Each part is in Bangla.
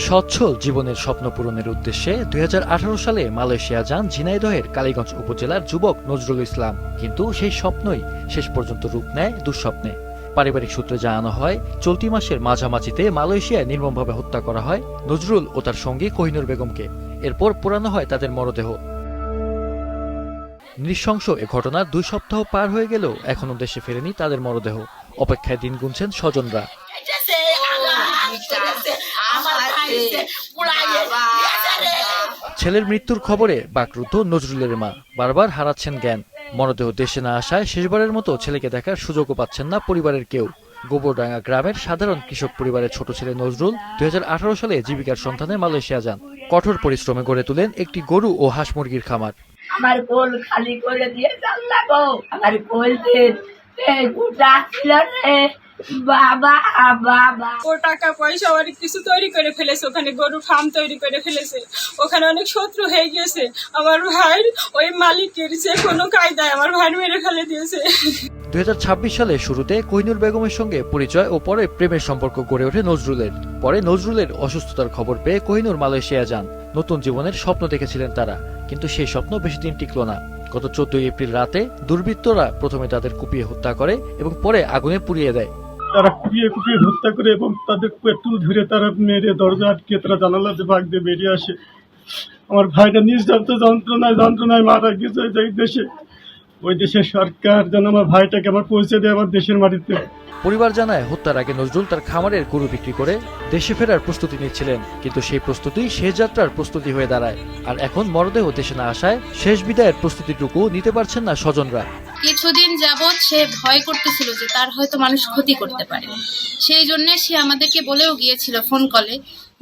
সচ্ছল জীবনের স্বপ্ন পূরণের উদ্দেশ্যে ২০১৮ সালে মালয়েশিয়া যান ঝিনাইদহের কালীগঞ্জ উপজেলার যুবক নজরুল ইসলাম। কিন্তু সেই স্বপ্নই শেষ পর্যন্ত রূপ নেয় দুঃস্বপ্নে। পারিবারিক সূত্রে জানানো হয়, চলতি মাসের মাঝামাঝিতে মালয়েশিয়ায় নির্মমভাবে হত্যা করা হয় নজরুল ও তার সঙ্গী কোহিনুর বেগমকে। এরপর পোড়ানো হয় তাদের মরদেহ। নৃশংস এ ঘটনার ২ সপ্তাহ পার হয়ে গেলেও এখনো দেশে ফেরেনি তাদের মরদেহ। অপেক্ষায় দিন গুনছেন স্বজনরা। ছেলের মৃত্যুর খবরে বাকরুদ্ধ নজরুলের মা। বারবার হারাচ্ছেন জ্ঞান। মরদেহ দেশে না আসায় শেষবারের মতো ছেলেকে দেখার সুযোগও পাচ্ছেন না পরিবারের কেউ। গোবরডাঙ্গা গ্রামের সাধারণ কৃষক পরিবারের ছোট ছেলে নজরুল ২০১৮ সালে জীবিকার সন্ধানে মালয়েশিয়া যান। কঠোর পরিশ্রমে গড়ে তোলেন একটি গরু ও হাঁস মুরগির খামার। আমার কোল খালি করে দিয়ে আল্লাহ গো, আমার কোল বাবা বাবা। ও টাকা পয়সা অনেক কিছু তৈরি করে ফেলেছে, ওখানে গরু ফার্ম তৈরি করে ফেলেছে, ওখানে অনেক শত্রু হয়ে গেছে। আমার ভাই ওই মালিকের যে কোনো কায়দায় আমার ভাই মেরে ফেলে দিয়েছে। ২০২৬ সালের শুরুতে কোহিনুর বেগমের সঙ্গে পরিচয় ও পরে প্রেমের সম্পর্ক গড়ে ওঠে নজরুলের। পরে নজরুলের অসুস্থতার খবর পেয়ে কোহিনুর মালয়েশিয়া যান। নতুন জীবনের স্বপ্ন দেখেছিলেন তারা, কিন্তু সেই স্বপ্ন বেশি দিন টিকল না। গত ১৪ এপ্রিল রাতে দুর্বৃত্তরা প্রথমে তাদের কুপিয়ে হত্যা করে এবং পরে আগুনে পুড়িয়ে দেয়। তারা কুপিয়ে হত্যা করে এবং তাদের পেট্রোল ধরে তারা মেরে দরজা আটকে তারা জানালা দিয়ে ভাগ দিয়ে বেরিয়ে আসে। আমার ভাইটা নির্যাতিত যন্ত্রণায় মারা গেছে এই দেশে। ওই দেশের সরকার যেন আমার ভাইটাকে আমার পৌঁছে দেয় আমার দেশের মাটিতে। পরিবার জানায়, হত্যার আগে নজরুল তার খামারের গরু বিক্রি করে দেশে ফেরার প্রস্তুতি নিচ্ছিলেন, কিন্তু সেই প্রস্তুতি শেষ যাত্রার প্রস্তুতি হয়ে দাঁড়ায়। আর এখন মরদেহ দেশে না আসায় শেষ বিদায়ের প্রস্তুতিটুকু নিতে পারছেন না স্বজনরা। কিছুদিন যাবৎ সে ভয় করতেছিল যে তার হয়তো মানুষ ক্ষতি করতে পারে। সেই জন্য সে আমাদেরকে বলেও গিয়েছিল ফোন কলে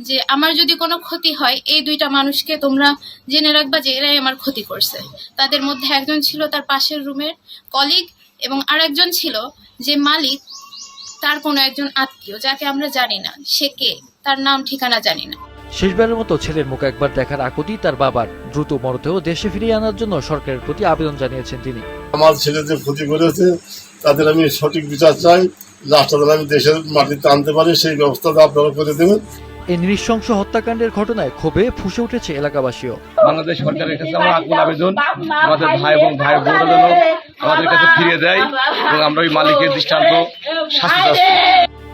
যে আমার যদি কোনো ক্ষতি হয়, এই 2টা মানুষকে তোমরা জেনে রাখবা যে এরাই আমার ক্ষতি করছে। তাদের মধ্যে একজন ছিল তার পাশের রুমের কলিগ এবং আরেকজন ছিল যে মালিক, তার কোনো একজন আত্মীয় যাকে আমরা জানি না সে কে, তার নাম ঠিকানা জানি না। শেষবারের মতো ছেলের মুখ একবার দেখার আকুতি তার বাবার। দ্রুত মরদেহ দেশে ফিরিয়ে আনার জন্য সরকারের প্রতি আবেদন জানিয়েছেন তিনি। আমার ছেলে যে ক্ষতি করেছে তাদের আমি সঠিক বিচার চাই, লাশটা আমি দেশের মাটিতে আনতে পারি সেই ব্যবস্থাটা আপনারা করে দেবেন। এই নৃশংস হত্যাকাণ্ডের ঘটনায় ক্ষোভে ফুঁসে উঠেছে এলাকাবাসীও। বাংলাদেশ সরকারের কাছে আমার আকুল আবেদন, আমাদের ভাই এবং ভাই বোনরা যেন আমাদের কাছে ফিরিয়ে দেয় এবং আমরা ওই মালিকের দৃষ্টান্ত শাস্তি চাচ্ছি।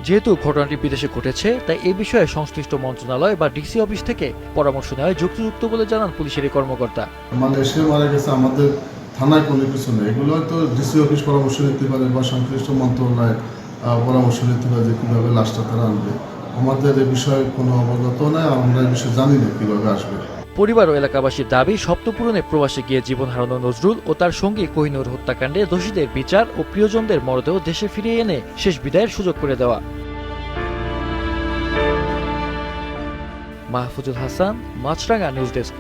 যেহেতু ঘটনাটি বিদেশে ঘটেছে, তাই এই বিষয়ে সংশ্লিষ্ট মন্ত্রণালয় বা ডিসি অফিস থেকে পরামর্শ নেওয়ায় যুক্তিযুক্ত বলে জানান পুলিশের কর্মকর্তা। মালয়েশিয়া মারা গেছে, আমাদের থানায় কোনো কিছু নেই, এগুলো হয়তো ডিসি অফিস পরামর্শ নিতে পারে বা সংশ্লিষ্ট মন্ত্রণালয় পরামর্শ নিতে পারে যে কীভাবে লাশটা তারা আনবে। আমাদের এ বিষয়ে কোনো অবগত নয়, আমরা এই বিষয়ে জানি না কীভাবে আসবে। পরিবার ও এলাকাবাসীর দাবি, স্বপ্ন পূরণে প্রবাসে গিয়ে জীবন হারানো নজরুল ও তার সঙ্গী কোহিনুর হত্যাকাণ্ডে দোষীদের বিচার ও প্রিয়জনদের মরদেহ দেশে ফিরিয়ে এনে শেষ বিদায়ের সুযোগ করে দেওয়া। মাহফুজুল হাসান, মাছরাঙা নিউজ ডেস্ক।